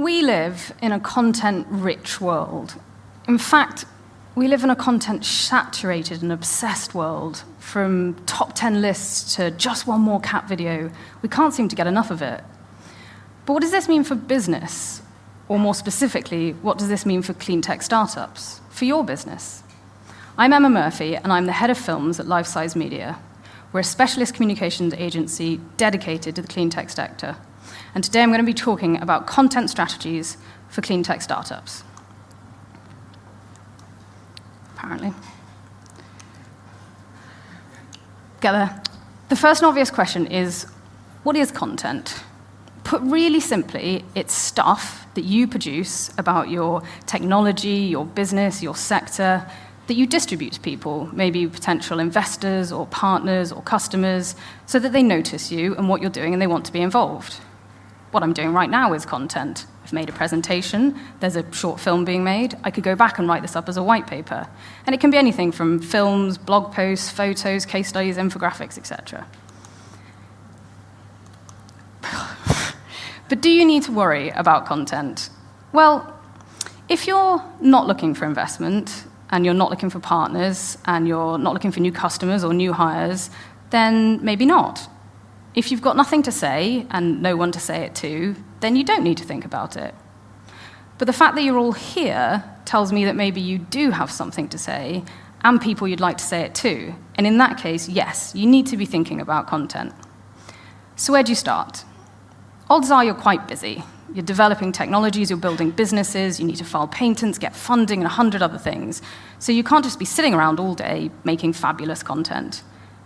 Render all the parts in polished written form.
We live in a content-rich world. In fact, we live in a content-saturated and obsessed world. From top 10 lists to just one more cat video, we can't seem to get enough of it. But what does this mean for business? Or more specifically, what does this mean for cleantech startups, for your business? I'm Emma Murphy, and I'm the head of films at Life Size Media. We're a specialist communications agency dedicated to the cleantech sector. And today I'm going to be talking about content strategies for cleantech startups. Apparently. Get there. The first and obvious question is, what is content? Put really simply, it's stuff that you produce about your technology, your business, your sector, that you distribute to people, maybe potential investors or partners or customers, so that they notice you and what you're doing and they want to be involved. What I'm doing right now is content. I've made a presentation, there's a short film being made, I could go back and write this up as a white paper. And it can be anything from films, blog posts, photos, case studies, infographics, etc. But do you need to worry about content? Well, if you're not looking for investment, and you're not looking for partners, and you're not looking for new customers or new hires, then maybe not. If you've got nothing to say, and no one to say it to, then you don't need to think about it. But the fact that you're all here tells me that maybe you do have something to say, and people you'd like to say it to. And in that case, yes, you need to be thinking about content. So where do you start? Odds are you're quite busy. You're developing technologies, you're building businesses, you need to file patents, get funding, and 100 other things. So you can't just be sitting around all day making fabulous content.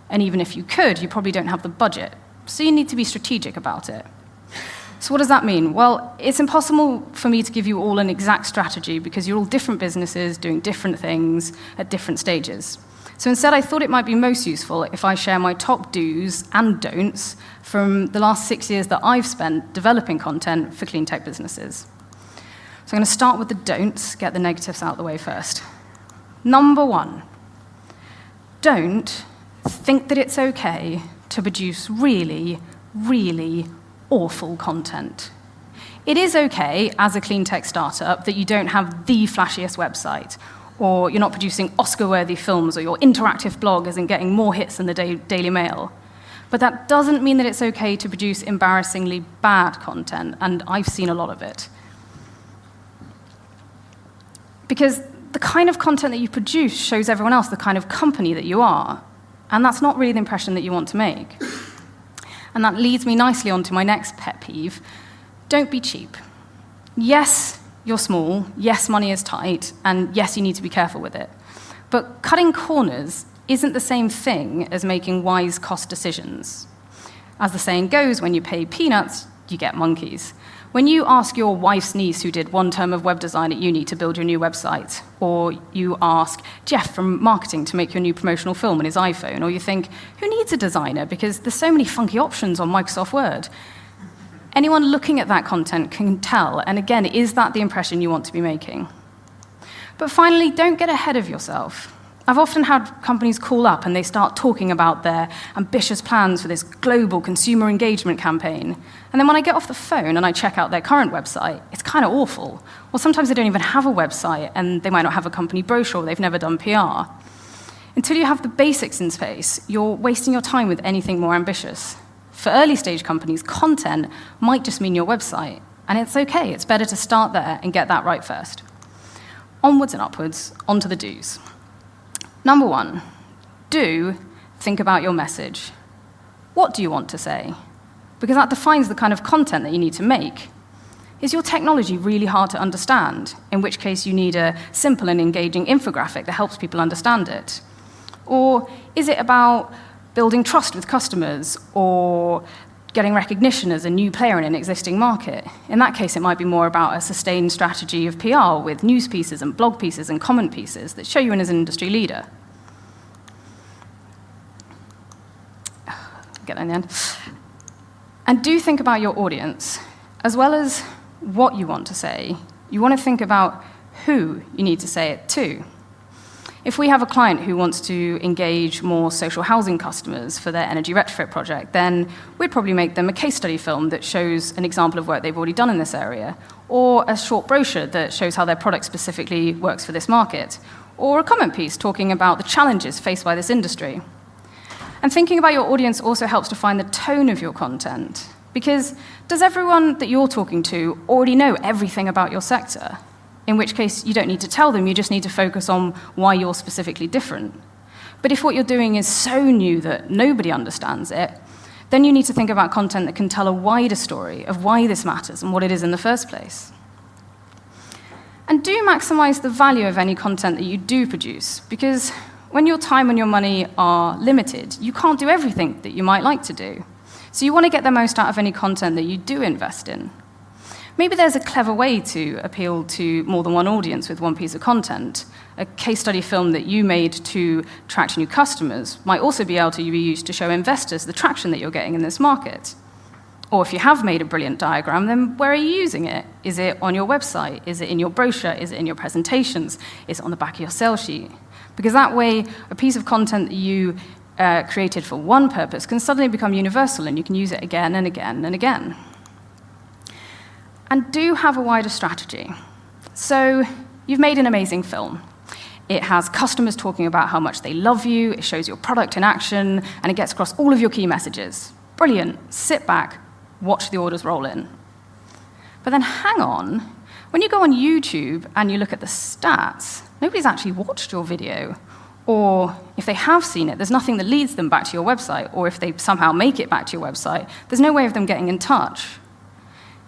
And even if you could, you probably don't have the budget. So you need to be strategic about it. So what does that mean? Well, it's impossible for me to give you all an exact strategy because you're all different businesses doing different things at different stages. So instead, I thought it might be most useful if I share my top do's and don'ts from the last 6 years that I've spent developing content for cleantech businesses. So I'm going to start with the don'ts, get the negatives out of the way first. Number 1, don't think that it's okay to produce really, really awful content. It is okay as a cleantech startup that you don't have the flashiest website, or you're not producing Oscar-worthy films, or your interactive blog isn't getting more hits than the Daily Mail. But that doesn't mean that it's okay to produce embarrassingly bad content, and I've seen a lot of it. Because the kind of content that you produce shows everyone else the kind of company that you are, and that's not really the impression that you want to make. And that leads me nicely on to my next pet peeve. Don't be cheap. Yes, you're small, yes, money is tight, and yes, you need to be careful with it. But cutting corners isn't the same thing as making wise cost decisions. As the saying goes, when you pay peanuts, you get monkeys. When you ask your wife's niece who did 1 term of web design at uni to build your new website, or you ask Jeff from marketing to make your new promotional film on his iPhone, or you think, who needs a designer because there's so many funky options on Microsoft Word? Anyone looking at that content can tell, and again, is that the impression you want to be making? But finally, don't get ahead of yourself. I've often had companies call up and they start talking about their ambitious plans for this global consumer engagement campaign. And then when I get off the phone and I check out their current website, it's kind of awful. Or sometimes they don't even have a website and they might not have a company brochure, they've never done PR. Until you have the basics in place, you're wasting your time with anything more ambitious. For early stage companies, content might just mean your website. And it's okay, it's better to start there and get that right first. Onwards and upwards, onto the do's. Number 1, do think about your message. What do you want to say? Because that defines the kind of content that you need to make. Is your technology really hard to understand? In which case you need a simple and engaging infographic that helps people understand it. Or is it about building trust with customers or getting recognition as a new player in an existing market? In that case, it might be more about a sustained strategy of PR with news pieces and blog pieces and comment pieces that show you in as an industry leader. Get that in the end. And do think about your audience. As well as what you want to say, you want to think about who you need to say it to. If we have a client who wants to engage more social housing customers for their energy retrofit project, then we'd probably make them a case study film that shows an example of work they've already done in this area. or a short brochure that shows how their product specifically works for this market, or a comment piece talking about the challenges faced by this industry. And thinking about your audience also helps define the tone of your content, because does everyone that you're talking to already know everything about your sector? In which case, you don't need to tell them, you just need to focus on why you're specifically different. But if what you're doing is so new that nobody understands it, then you need to think about content that can tell a wider story of why this matters and what it is in the first place. And do maximize the value of any content that you do produce, because when your time and your money are limited, you can't do everything that you might like to do. So you want to get the most out of any content that you do invest in. Maybe there's a clever way to appeal to more than one audience with one piece of content. A case study film that you made to attract new customers might also be able to be used to show investors the traction that you're getting in this market. Or if you have made a brilliant diagram, then where are you using it? Is it on your website? Is it in your brochure? Is it in your presentations? Is it on the back of your sales sheet? Because that way, a piece of content that you created for one purpose can suddenly become universal, and you can use it again and again and again. And do have a wider strategy. So you've made an amazing film. It has customers talking about how much they love you, it shows your product in action, and it gets across all of your key messages. Brilliant. Sit back, watch the orders roll in. But then hang on, when you go on YouTube and you look at the stats, nobody's actually watched your video. Or if they have seen it, there's nothing that leads them back to your website. Or if they somehow make it back to your website, there's no way of them getting in touch.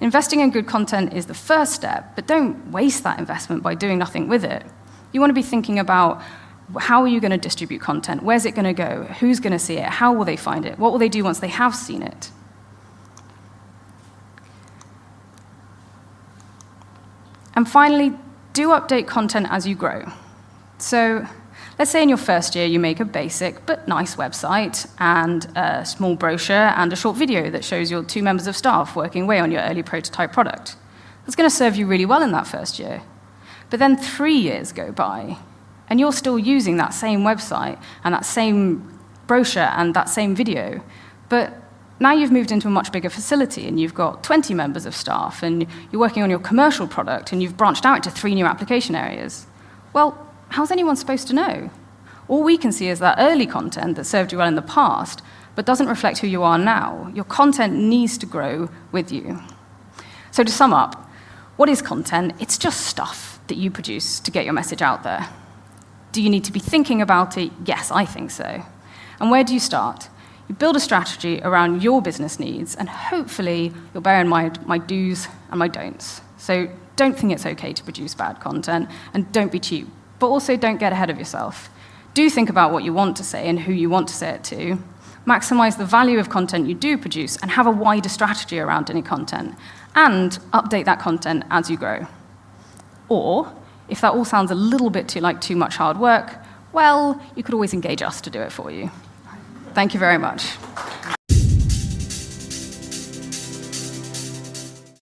Investing in good content is the first step, but don't waste that investment by doing nothing with it. You want to be thinking about how are you going to distribute content? Where's it going to go? Who's going to see it? How will they find it? What will they do once they have seen it? And finally, do update content as you grow. So let's say in your first year you make a basic but nice website and a small brochure and a short video that shows your 2 members of staff working away on your early prototype product. That's going to serve you really well in that first year. But then 3 years go by, and you're still using that same website and that same brochure and that same video. But now you've moved into a much bigger facility, and you've got 20 members of staff, and you're working on your commercial product, and you've branched out into 3 new application areas. Well, how's anyone supposed to know? All we can see is that early content that served you well in the past, but doesn't reflect who you are now. Your content needs to grow with you. So to sum up, what is content? It's just stuff that you produce to get your message out there. Do you need to be thinking about it? Yes, I think so. And where do you start? You build a strategy around your business needs, and hopefully you'll bear in mind my do's and my don'ts. So don't think it's okay to produce bad content, and don't be cheap. But also don't get ahead of yourself. Do think about what you want to say and who you want to say it to. Maximize the value of content you do produce, and have a wider strategy around any content. And update that content as you grow. Or, if that all sounds a little bit too much hard work, well, you could always engage us to do it for you. Thank you very much.